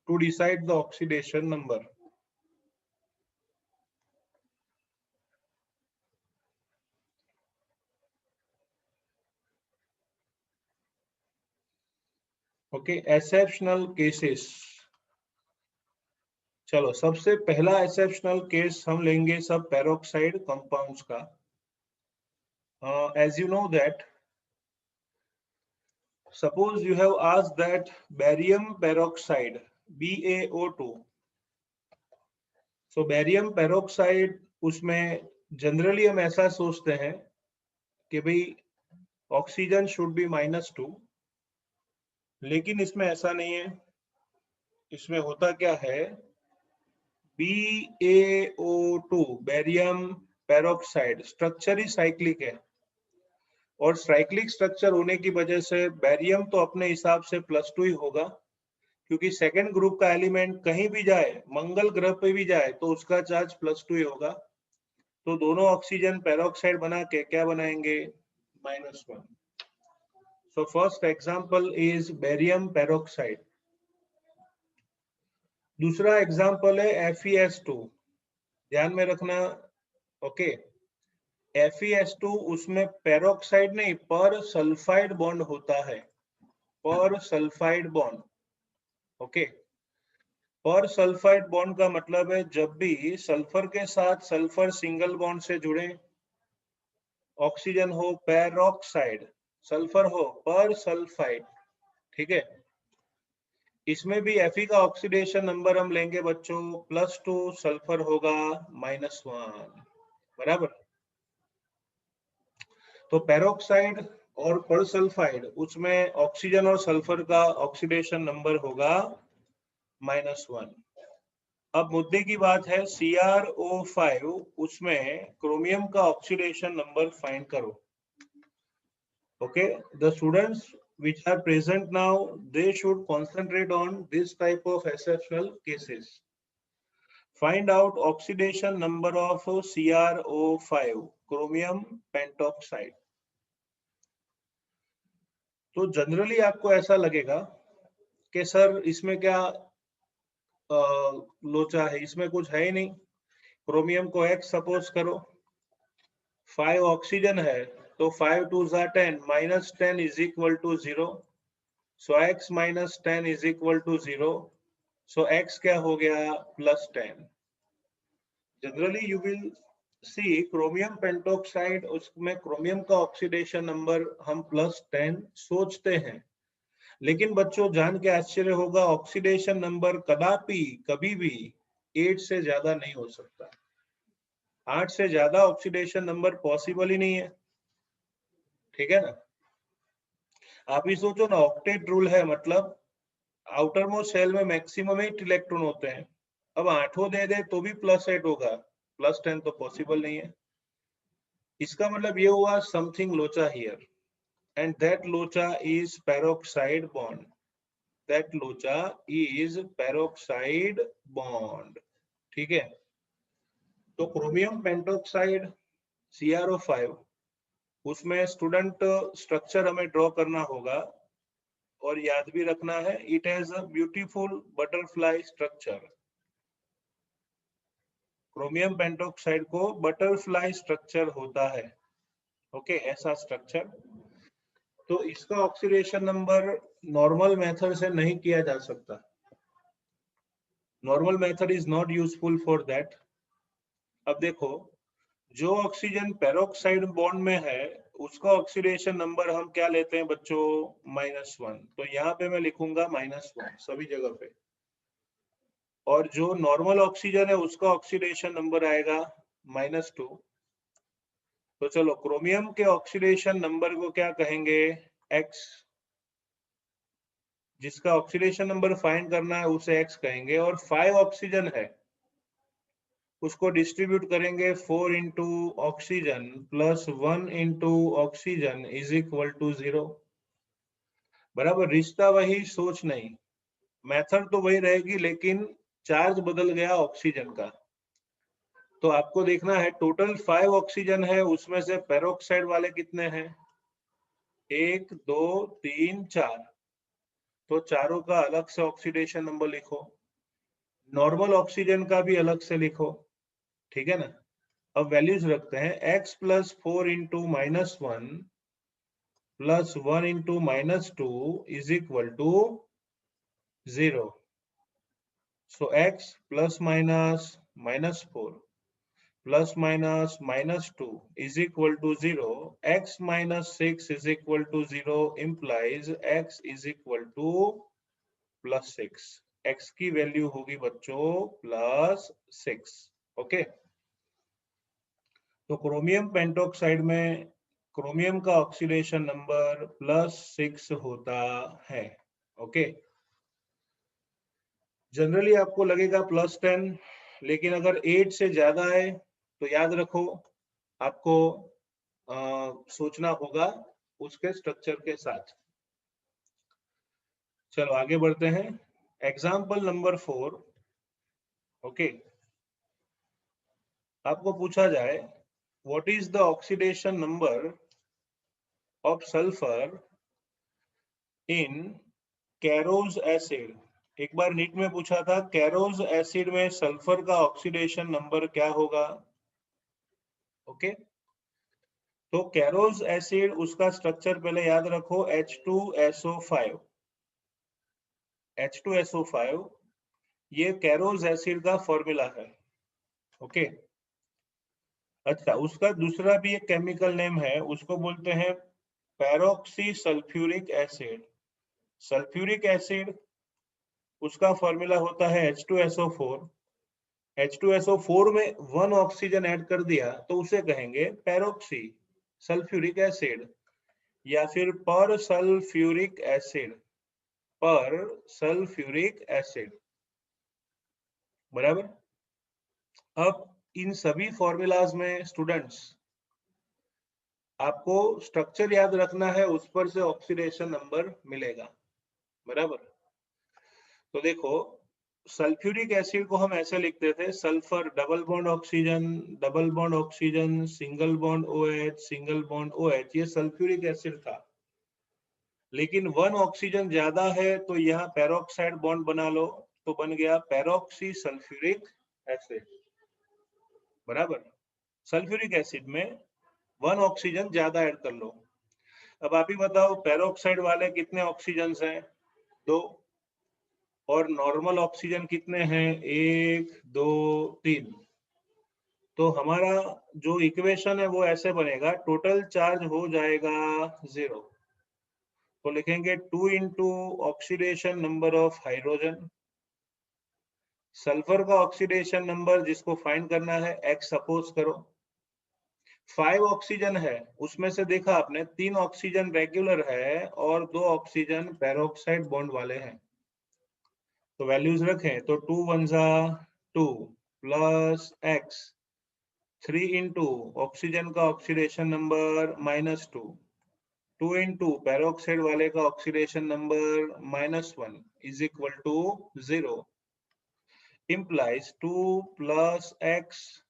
to decide the oxidation number. Okay, exceptional cases. चलो, सबसे पहला एक्सेप्शनल केस हम लेंगे सब पेरोक्साइड कंपाउंड्स का। As you know that, suppose you have asked that barium peroxide BaO2, so barium peroxide, उसमें generally हम ऐसा सोचते हैं कि भाई ऑक्सीजन शुड बी -2, लेकिन इसमें ऐसा नहीं है। इसमें होता क्या है, BaO2 बेरियम पेरोक्साइड स्ट्रक्चर ही साइक्लिक है, और साइक्लिक स्ट्रक्चर होने की वजह से बेरियम तो अपने हिसाब से +2 ही होगा, क्योंकि सेकेंड ग्रुप का एलिमेंट कहीं भी जाए, मंगल ग्रह पे भी जाए, तो उसका चार्ज +2 ही होगा। तो दोनों ऑक्सीजन पेरोक्साइड बना के क्या बनाएंगे, -1। So first example is barium peroxide. दूसरा एग्जांपल है FeS2, ध्यान में रखना। ओके, FeS2, उसमें पेरोक्साइड नहीं पर सल्फाइड बॉन्ड होता है, पर सल्फाइड बॉन्ड। ओके, पर सल्फाइड बॉन्ड का मतलब है जब भी सल्फर के साथ सल्फर सिंगल बॉन्ड से जुड़े, ऑक्सीजन हो पेरोक्साइड, सल्फर हो पर सल्फाइड, ठीक है। इसमें भी Fe का ऑक्सीडेशन नंबर हम लेंगे बच्चों +2, सल्फर होगा -1, बराबर। तो पेरोक्साइड और पर सल्फाइड, उसमें ऑक्सीजन और सल्फर का ऑक्सीडेशन नंबर होगा -1। अब मुद्दे की बात है CrO5, उसमें क्रोमियम का ऑक्सीडेशन नंबर फाइंड करो। Okay, the students which are present now, they should concentrate on this type of exceptional cases. Find out oxidation number of CrO5, chromium pentoxide. तो जनरली आपको ऐसा लगेगा कि सर इसमें क्या लोचा है, इसमें कुछ है ही नहीं। क्रोमियम को X सपोज करो, 5 ऑक्सीजन है, तो 5 2 10, -10 is equal to 0। So X -10 is equal to 0। So X क्या हो गया, +10। Generally you will see chromium pentoxide, उसमें क्रोमियम का ऑक्सीडेशन नंबर हम +10 सोचते हैं, लेकिन बच्चों जान के आश्चर्य होगा, ऑक्सीडेशन नंबर कदापि कभी भी 8 से ज्यादा नहीं हो सकता। 8 से ज्यादा ऑक्सीडेशन नंबर पॉसिबल ही नहीं है, ठीक है ना। आप ही सोचो ना, ऑक्टेट रूल है, मतलब आउटर मोस्ट शेल में मैक्सिमम 8 इलेक्ट्रॉन होते हैं। अब 8 दे दे तो भी +8 होगा, +10 तो पॉसिबल नहीं है। इसका मतलब ये हुआ समथिंग लोचा हियर, एंड दैट लोचा is peroxide bond. That locha is peroxide bond, ठीक है। तो क्रोमियम पेंटोक्साइड CrO5, उसमें स्टूडेंट स्ट्रक्चर हमें ड्रॉ करना होगा, और याद भी रखना है, it has a beautiful butterfly structure. Chromium pentoxide को बटरफ्लाई स्ट्रक्चर होता है, ओके, ऐसा स्ट्रक्चर। तो इसका ऑक्सीडेशन नंबर नॉर्मल मेथड से नहीं किया जा सकता। Normal method is not useful for that. अब देखो, जो ऑक्सीजन पेरोक्साइड बॉन्ड में है, उसका ऑक्सीडेशन नंबर हम क्या लेते हैं बच्चों, -1। तो यहाँ पे मैं लिखूंगा -1 सभी जगह पे, और जो नॉर्मल ऑक्सीजन है उसका ऑक्सीडेशन नंबर आएगा -2। तो चलो, क्रोमियम के ऑक्सीडेशन नंबर को क्या कहेंगे, X। जिसका ऑक्सीडेशन नंबर फाइंड करना है उसे X कहेंगे, और 5 ऑक्सीजन है, उसको डिस्ट्रीब्यूट करेंगे 4 into oxygen +1 into oxygen is equal to 0, बराबर। रिश्ता वही, सोच नहीं, मेथड तो वही रहेगी, लेकिन चार्ज बदल गया ऑक्सीजन का। तो आपको देखना है, टोटल 5 ऑक्सीजन है, उसमें से पेरोक्साइड वाले कितने हैं, 1 2 3 4। तो चारों का अलग से ऑक्सीडेशन नंबर लिखो। नॉर्मल ऑक्सीजन का भी अलग से लिखो, ठीक है ना। अब वैल्यूज रखते हैं, x plus 4 into -1 plus 1 into -2 is equal to 0. So x plus minus -4 plus minus -2 is equal to 0. X minus 6 is equal to 0 implies x is equal to +6. x की वैल्यू होगी बच्चों +6. ओके, तो chromium pentoxide में chromium का oxidation number +6 होता है. Okay, generally आपको लगेगा +10, लेकिन अगर 8 से ज्यादा है तो याद रखो आपको सोचना होगा उसके स्ट्रक्चर के साथ. चलो आगे बढ़ते हैं. Example number 4. ओके, आपको पूछा जाए what is the oxidation number of sulphur in कैरोज acid. एक बार नीट में पूछा था कैरोज एसिड में सल्फर का ऑक्सीडेशन नंबर क्या होगा. ओके, तो कैरोज एसिड उसका स्ट्रक्चर पहले याद रखो, H2SO5. H2SO5 ये कैरोज एसिड का फॉर्मूला है. ओके, अच्छा, उसका दूसरा भी एक केमिकल नेम है, उसको बोलते हैं पैरोक्सी सल्फ्यूरिक एसिड. सल्फ्यूरिक एसिड उसका फॉर्मूला होता है H2SO4. H2SO4 में 1 ऑक्सीजन ऐड कर दिया तो उसे कहेंगे पैरोक्सी सल्फ्यूरिक एसिड या फिर पर सल्फ्यूरिक एसिड. पर सल्फ्यूरिक एसिड, बराबर. अब इन सभी फॉर्मूलाज में स्टूडेंट्स आपको स्ट्रक्चर याद रखना है, उस पर से ऑक्सीडेशन नंबर मिलेगा, बराबर. तो देखो, सल्फ्यूरिक एसिड को हम ऐसे लिखते थे, sulphur double bond oxygen single bond OH single bond OH, ये सल्फ्यूरिक एसिड था. लेकिन 1 ऑक्सीजन ज्यादा है तो यहाँ पेरोक्साइड बॉन्ड बना लो, तो बन गया पेरोक्सी सल्फ्यूरिक एसिड, बराबर. सल्फ्यूरिक एसिड में 1 ऑक्सीजन ज्यादा ऐड कर लो. अब आप ही बताओ पेरोक्साइड वाले कितने ऑक्सीजन हैं? 2. और नॉर्मल ऑक्सीजन कितने हैं? 1 2 3. तो हमारा जो इक्वेशन है वो ऐसे बनेगा, टोटल चार्ज हो जाएगा 0. तो लिखेंगे 2 into oxidation number of hydrogen. Sulphur का ऑक्सीडेशन नंबर जिसको फाइंड करना है x सपोज करो. 5 ऑक्सीजन है, उसमें से देखा आपने 3 ऑक्सीजन रेगुलर है और 2 ऑक्सीजन पेरोक्साइड बॉन्ड वाले हैं. तो वैल्यूज रखें तो 2 1 2 प्लस x 3 इंटू ऑक्सीजन का ऑक्सीडेशन नंबर -2 2 इंटू पेरोक्साइड वाले का oxidation number -1 is equal to 0. implies 2 plus x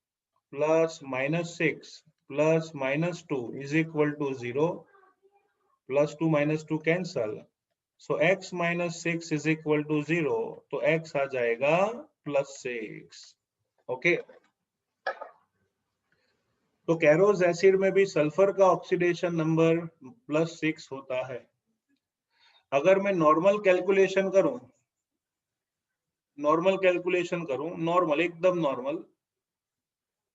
plus -6 plus -2 is equal to 0. Plus 2 minus 2 cancel. So x minus 6 is equal to 0. तो x आ जाएगा +6. Okay, तो कैरोज acid में भी sulphur का oxidation number +6 होता है. अगर मैं नॉर्मल कैलकुलेशन करूं, नॉर्मल एकदम नॉर्मल,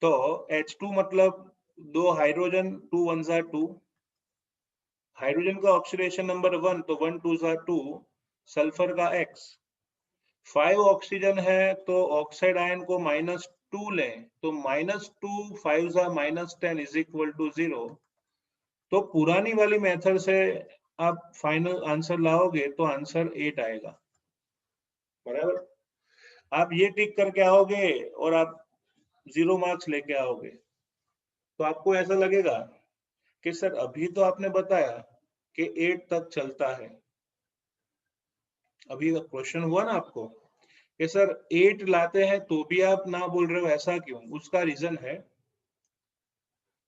तो H2 मतलब 2 हाइड्रोजन, 2 1 2. हाइड्रोजन का ऑक्सीडेशन नंबर 1, तो 1 2 2. सल्फर का x. 5 ऑक्सीजन है तो ऑक्साइड आयन को -2 लें, तो -2 5 -10 इज इक्वल टू 0. तो पुरानी वाली मेथड से आप फाइनल आंसर लाओगे तो आंसर 8 आएगा, बराबर. आप ये टिक करके आओगे और आप 0 मार्क्स लेके आओगे तो आपको ऐसा लगेगा कि सर अभी तो आपने बताया कि 8 तक चलता है. अभी क्वेश्चन हुआ ना आपको कि सर 8 लाते हैं तो भी आप ना बोल रहे हो, ऐसा क्यों?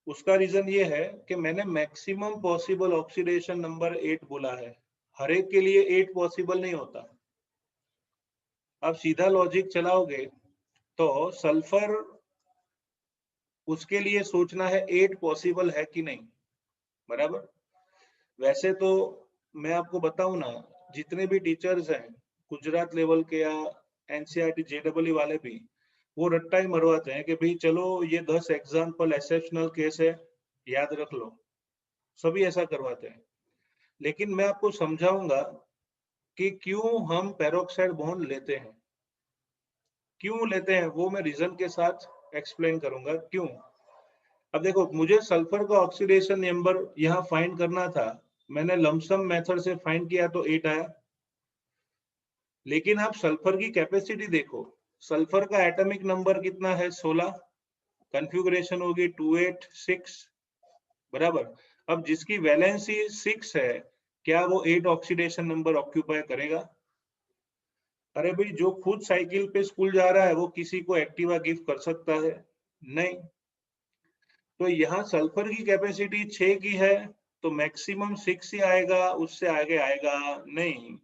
उसका रीजन ये है कि मैंने मैक्सिमम पॉसिबल ऑक्सीडेशन नंबर 8 बोला है. हर एक के लिए 8 पॉसिबल नहीं होता. अब सीधा लॉजिक चलाओगे तो सल्फर, उसके लिए सोचना है 8 पॉसिबल है कि नहीं, बराबर। वैसे तो मैं आपको बताऊं ना, जितने भी टीचर्स हैं गुजरात लेवल के या एनसीईआरटी जेडब्ल्यू वाले भी, वो रट्टा ही मरवाते हैं कि भाई चलो ये 10 एग्जाम्पल एक्सेप्शनल केस है, याद रख लो। सभी ऐसा करवाते हैं। लेकिन मैं आपको समझाऊंगा कि क्यों हम पेरोक्साइड बॉन्ड लेते हैं, क्यों लेते हैं, वो मैं रीजन के साथ एक्सप्लेन करूंगा क्यों। अब देखो, मुझे सल्फर का ऑक्सीडेशन नंबर यहाँ फाइंड करना था, मैंने लमसम मेथड से फाइंड किया तो 8 आया। लेकिन आप सल्फर की कैपेसिटी देखो, सल्फर का एटॉमिक नंबर कितना है, 16, कॉन्फ़िगरेशन होगी 286, बराबर। अब जिसकी वैलेंसी 6 है, क्या वो 8 ऑक्सीडेशन नंबर ऑक्यूपाई करेगा? अरे भाई, जो खुद साइकिल पे स्कूल जा रहा है वो किसी को एक्टिवा गिफ्ट कर सकता है? नहीं। तो यहाँ सल्फर की कैपेसिटी 6 की है, तो मैक्सिमम 6 ही आएगा, उससे आगे आएगा नहीं।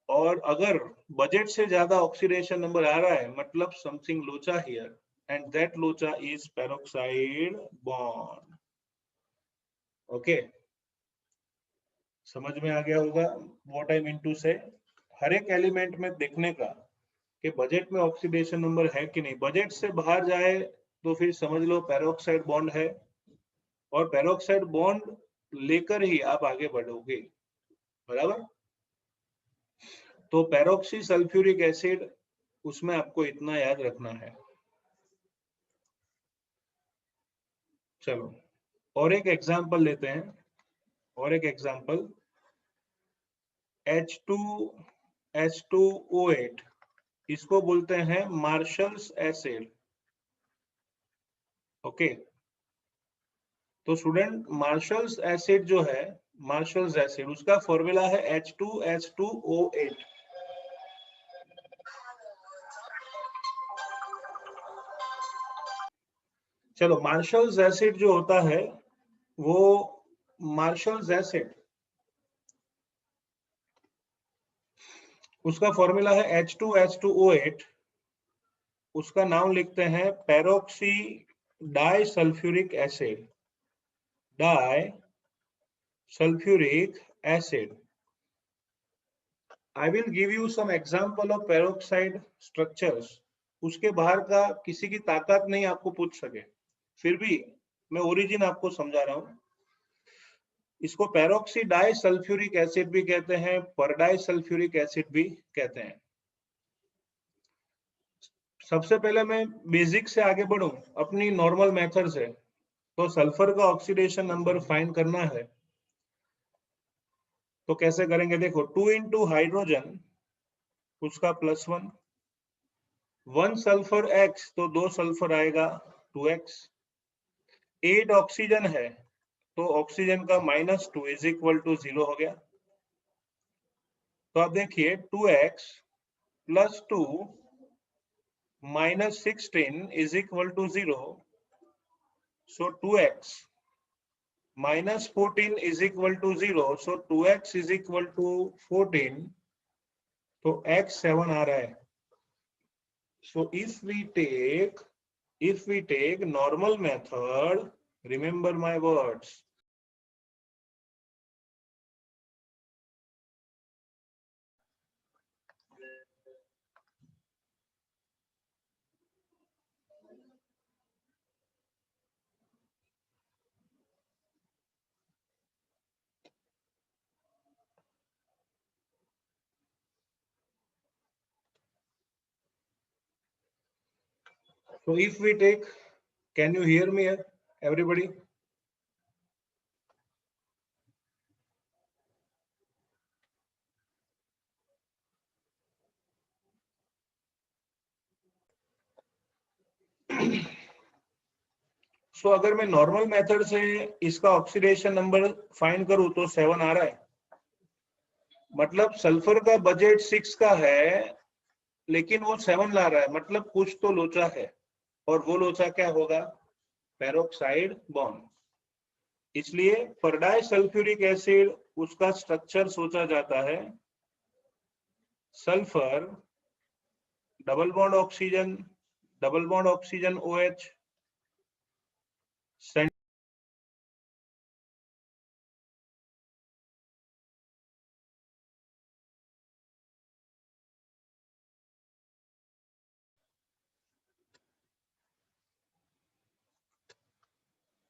और अगर बजट से ज्यादा ऑक्सीडेशन नंबर आ रहा है, मतलब समथिंग लोचा हियर, एंड दैट लोचा इज पेरोक्साइड बॉन्ड। ओके, समझ में आ गया होगा व्हाट आई मीन टू से। हर एक एलिमेंट में देखने का कि बजट में ऑक्सीडेशन नंबर है कि नहीं, बजट से बाहर जाए तो फिर समझ लो पेरोक्साइड बॉन्ड है, और पेरोक्साइड बॉन्ड लेकर ही आप आगे बढ़ोगे, बराबर। तो पेरोक्सी सल्फ्यूरिक एसिड, उसमें आपको इतना याद रखना है। चलो और एक एग्जांपल लेते हैं, और एक एग्जांपल, H2H2O8, इसको बोलते हैं मार्शल्स एसिड। ओके, तो स्टूडेंट मार्शल्स एसिड जो है, मार्शल्स एसिड, उसका फॉर्मूला है H2H2O8। चलो, मार्शल्स एसिड जो होता है, वो मार्शल्स एसिड, उसका फॉर्मूला है H2H2O8, उसका नाम लिखते हैं peroxy disulphuric acid, disulphuric acid. I will give you some example of peroxide structures। उसके बाहर का किसी की ताकत नहीं आपको पूछ सके, फिर भी मैं ओरिजिन आपको समझा रहा हूं। इसको पेरोक्सी डाई सल्फ्यूरिक एसिड भी कहते हैं, परडाई सल्फ्यूरिक एसिड भी कहते हैं। सबसे पहले मैं बेसिक से आगे बढ़ूं अपनी नॉर्मल मेथड से, तो सल्फर का ऑक्सीडेशन नंबर फाइंड करना है तो कैसे करेंगे, देखो 2 इंटू हाइड्रोजन, उसका +1, 1 सल्फर X, तो 2 सल्फर आएगा 2X, 8 ऑक्सीजन है तो ऑक्सीजन का -2 इज इक्वल टू 0 हो गया। तो आप देखिए 2X + 2 - 16 is equal to 0, so 2X -14 is equal to 0, so 2X is equal to 14, तो X 7 आ रहा है। So if we take normal method, remember my words, so if we take, can you hear me everybody? सो अगर मैं normal method से इसका oxidation number find करूं तो 7 आ रहा है, मतलब सल्फर का बजट 6 का है लेकिन वो 7 ला रहा है, मतलब कुछ तो लोचा है, और वो लोचा क्या होगा, पेरोक्साइड बॉन्ड। इसलिए परडाई सल्फ्यूरिक एसिड, उसका स्ट्रक्चर सोचा जाता है sulphur double bond oxygen OH,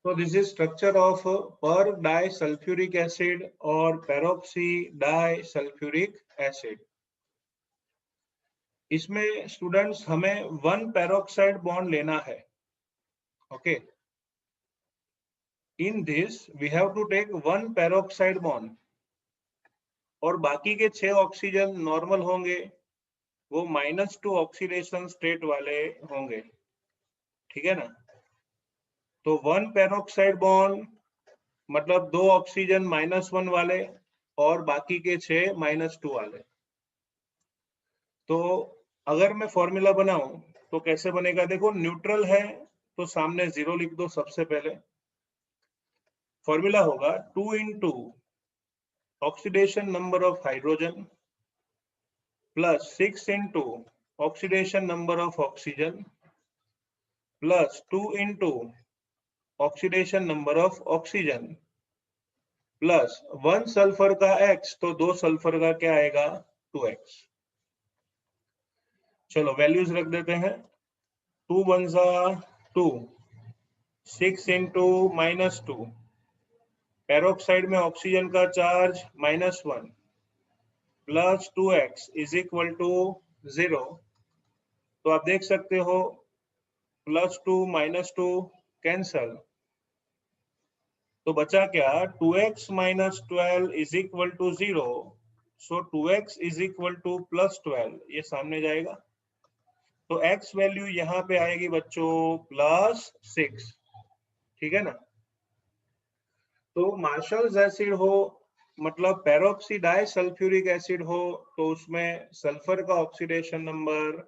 so this is structure of per disulfuric acid or peroxy disulfuric acid. इसमें स्टूडेंट्स हमें 1 पेरोक्साइड बॉन्ड लेना है. Okay, in this we have to take 1 peroxide bond और बाकी के 6 ऑक्सीजन नॉर्मल होंगे, वो -2 oxidation state वाले होंगे. ठीक है ना. तो 1 पेरोक्साइड बॉन्ड मतलब 2 ऑक्सीजन -1 वाले और बाकी के 6 -2 वाले. तो अगर मैं फॉर्मूला बनाऊं तो कैसे बनेगा? देखो, न्यूट्रल है तो सामने 0 लिख दो. सबसे पहले फॉर्मूला होगा 2 into oxidation number of hydrogen plus 6 into oxidation number of oxygen plus 2 into oxidation number of oxygen plus 1 sulphur का X, तो 2 सल्फर का क्या आएगा? 2X. चलो वैल्यूज रख देते हैं. 2 1 2, 6 into -2, पेरोक्साइड में ऑक्सीजन का charge -1 plus 2X is equal to 0. तो आप देख सकते हो +2 -2 कैंसल, तो बचा क्या? 2X - 12 is equal to 0. So 2X is equal to +12, ये सामने जाएगा. तो X वैल्यू यहाँ पे आएगी बच्चों +6. ठीक है ना. तो मार्शल्स एसिड हो मतलब पेरोक्सी डाइसल्फ्यूरिक एसिड हो तो उसमें सल्फर का ऑक्सीडेशन नंबर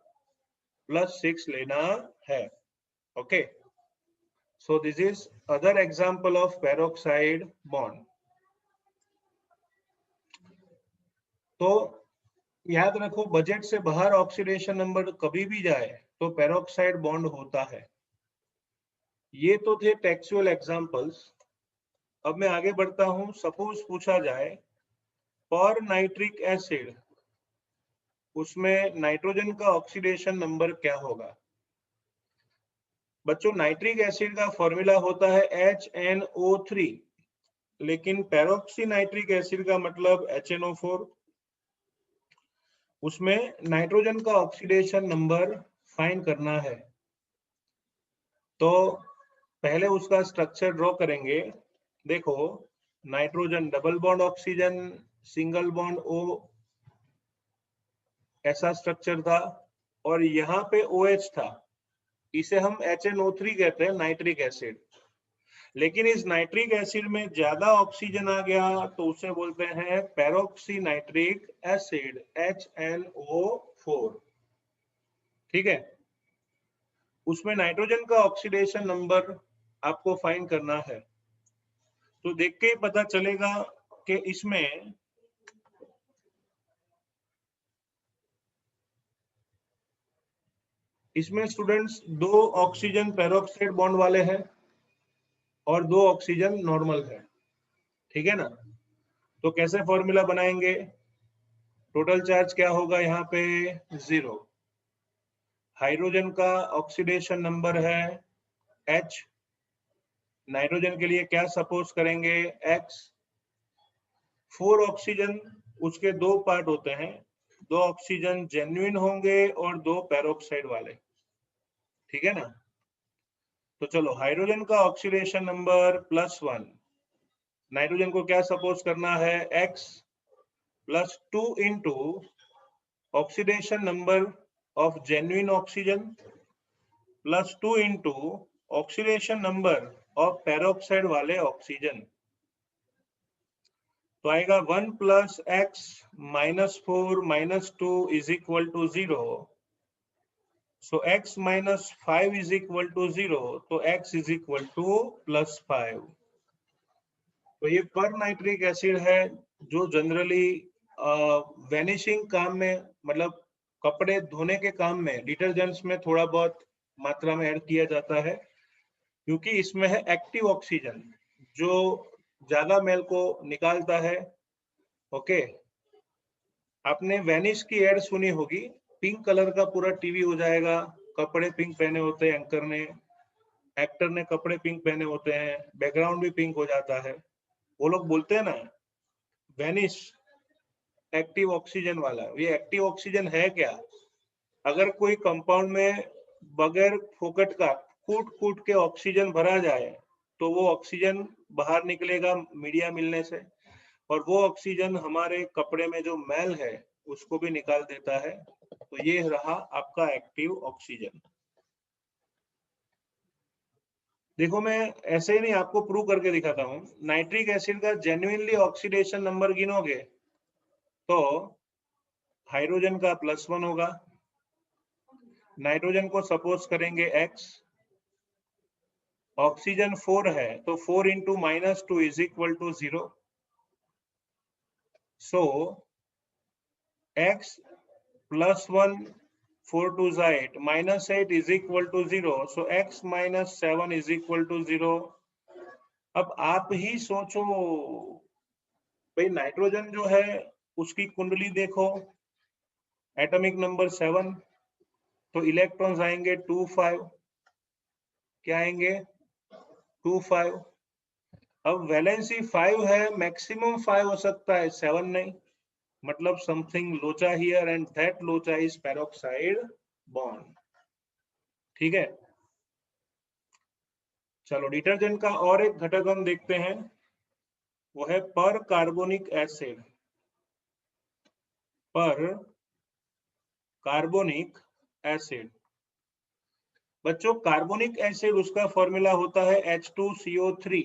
+6 लेना है. Okay, so this is other example of peroxide bond. तो याद रखो, बजट से बाहर ऑक्सीडेशन नंबर कभी भी जाए तो पेरोक्साइड बॉन्ड होता है. ये तो थे टेक्सुअल एग्जांपल्स. अब मैं आगे बढ़ता हूं. सपोज पूछा जाए पर नाइट्रिक एसिड, उसमें नाइट्रोजन का ऑक्सीडेशन नंबर क्या होगा? बच्चों, नाइट्रिक एसिड का फॉर्मूला होता है HNO3, लेकिन पेरोक्सी नाइट्रिक एसिड का मतलब HNO4. उसमें नाइट्रोजन का ऑक्सीडेशन नंबर फाइंड करना है. तो पहले उसका स्ट्रक्चर ड्रॉ करेंगे. देखो, nitrogen double bond oxygen single bond O, ऐसा स्ट्रक्चर था. और यहाँ पे OH था, इसे हम HNO3 कहते हैं, नाइट्रिक एसिड. लेकिन इस नाइट्रिक एसिड में ज्यादा ऑक्सीजन आ गया तो उसे बोलते हैं पेरोक्सी नाइट्रिक एसिड, HNO4. ठीक है. उसमें नाइट्रोजन का ऑक्सीडेशन नंबर आपको फाइंड करना है. तो देख के पता चलेगा कि इसमें स्टूडेंट्स 2 ऑक्सीजन पेरोक्साइड बॉन्ड वाले हैं और 2 ऑक्सीजन नॉर्मल है. ठीक है ना. तो कैसे फॉर्मूला बनाएंगे? टोटल चार्ज क्या होगा यहाँ पे? 0. हाइड्रोजन का ऑक्सीडेशन नंबर है H. नाइट्रोजन के लिए क्या सपोज करेंगे? X. 4 ऑक्सीजन, उसके 2 पार्ट होते हैं. 2 ऑक्सीजन जेन्युइन होंगे और 2 पेरोक्साइड वाले. ठीक है ना. तो चलो, हाइड्रोजन का ऑक्सीडेशन नंबर +1, नाइट्रोजन को क्या सपोज करना है? X plus 2 into oxidation number of genuine oxygen plus 2 into oxidation number of peroxide वाले ऑक्सीजन. तो आएगा 1 + X - 4 - 2 is equal to 0. So X - 5 is equal to 0. तो X इज इक्वल टू +5. तो ये पर नाइट्रिक एसिड है जो जनरली वैनिशिंग काम में मतलब कपड़े धोने के काम में डिटर्जेंट्स में थोड़ा बहुत मात्रा में ऐड किया जाता है, क्योंकि इसमें है एक्टिव ऑक्सीजन जो ज्यादा मेल को निकालता है। ओके, आपने वेनिश की एड सुनी होगी, पिंक कलर का पूरा टीवी हो जाएगा, कपड़े पिंक पहने होते हैं एंकर ने, एक्टर ने कपड़े पिंक पहने होते हैं, बैकग्राउंड भी पिंक हो जाता है। वो लोग बोलते हैं ना वेनिश एक्टिव ऑक्सीजन वाला। ये एक्टिव ऑक्सीजन है क्या? अगर कोई कंपाउंड में बगैर फोकट का कूट कूट के ऑक्सीजन भरा जाए तो वो ऑक्सीजन बाहर निकलेगा मीडिया मिलने से, और वो ऑक्सीजन हमारे कपड़े में जो मैल है उसको भी निकाल देता है। तो ये रहा आपका एक्टिव ऑक्सीजन। देखो मैं ऐसे ही नहीं आपको प्रूव करके दिखाता हूँ। नाइट्रिक एसिड का जेन्युइनली ऑक्सीडेशन नंबर गिनोगे तो हाइड्रोजन का +1 होगा, नाइट्रोजन को सपोज करेंगे X, ऑक्सीजन 4 है तो 4 into -2 is equal to 0। So X +1 4 2 8 -8 is equal to 0. So X - 7 is equal to 0. अब आप ही सोचो भाई, नाइट्रोजन जो है उसकी कुंडली देखो, एटॉमिक नंबर 7, तो इलेक्ट्रॉन्स आएंगे 2 5। क्या आएंगे? 2 5। अब वैलेंसी 5 है, मैक्सिमम 5 हो सकता है, 7 नहीं। मतलब समथिंग लोचा हियर एंड दैट लोचा इज पेरोक्साइड बॉन्ड। ठीक है, चलो डिटर्जेंट का और एक घटक हम देखते हैं, वो है पर कार्बोनिक एसिड। पर कार्बोनिक एसिड, बच्चों कार्बोनिक एसिड उसका फॉर्मूला होता है H2CO3,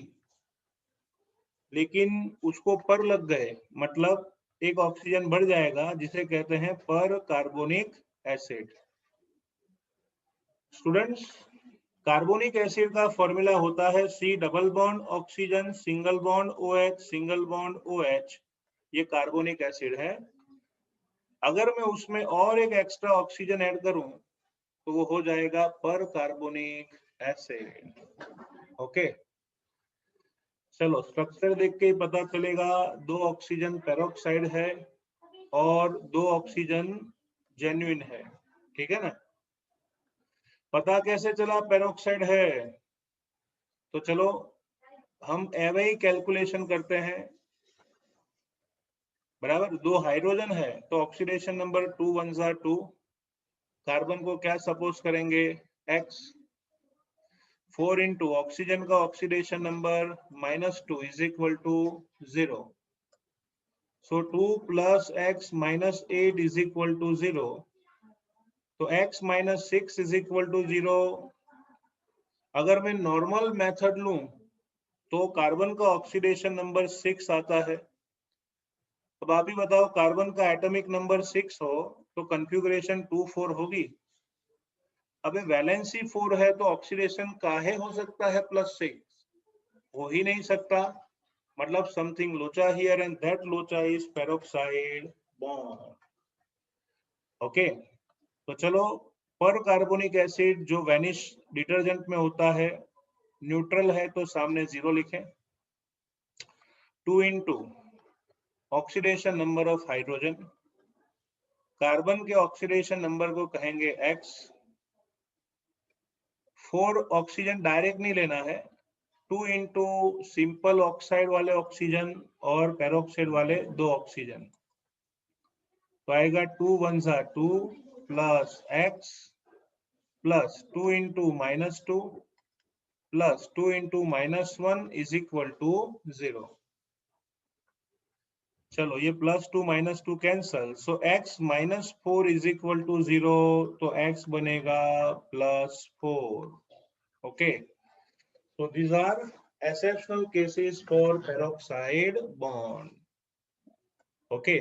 लेकिन उसको पर लग गए, मतलब एक ऑक्सीजन बढ़ जाएगा जिसे कहते हैं पर carbonic acid. Students, carbonic acid का फॉर्मूला होता है C double bond oxygen single bond OH single bond OH। ये कार्बोनिक एसिड है। अगर मैं उसमें और एक एक्स्ट्रा ऑक्सीजन ऐड करूं तो वो हो जाएगा पर कार्बोनिक एसिड। ओके, चलो स्ट्रक्चर देख के पता चलेगा, 2 ऑक्सीजन पेरोक्साइड है और 2 ऑक्सीजन जेन्युइन है। ठीक है ना? पता कैसे चला पेरोक्साइड है? तो चलो हम एवे ही कैलकुलेशन करते हैं। बराबर, 2 हाइड्रोजन है तो ऑक्सीडेशन नंबर 2 1 2। कार्बन को क्या सपोज करेंगे? X। 4 इंटू ऑक्सीजन का oxidation number -2 is equal to 0। So 2 + X - 8 is equal to 0। तो X - 6 इज इक्वल टू 0। अगर मैं नॉर्मल मेथड लूं तो कार्बन का ऑक्सीडेशन नंबर 6 आता है। अब आप ही बताओ, कार्बन का एटॉमिक नंबर 6 हो तो कॉन्फ़िगरेशन 2 4 होगी। अबे वैलेंसी 4 है तो ऑक्सीडेशन काहे हो सकता है +6? हो ही नहीं सकता। मतलब समथिंग लोचा हियर एंड दैट लोचा इज पेरोक्साइड बॉन्ड। ओके, तो चलो पर कार्बोनिक एसिड जो वेनिश डिटर्जेंट में होता है, न्यूट्रल है तो सामने 0 लिखें। 2 into oxidation number of hydrogen, carbon के ऑक्सीडेशन नंबर को कहेंगे X। 4 ऑक्सीजन डायरेक्ट नहीं लेना है, 2 इंटू सिंपल ऑक्साइड वाले ऑक्सीजन और पेरोक्साइड वाले 2 ऑक्सीजन, तो आएगा 2 1 2 plus X plus 2 into -2 plus 2 into -1 is equal to 0। चलो ये +2 -2 cancel, so X - 4 is equal to 0, तो X बनेगा +4। Okay, so these are exceptional cases for peroxide bond. Okay.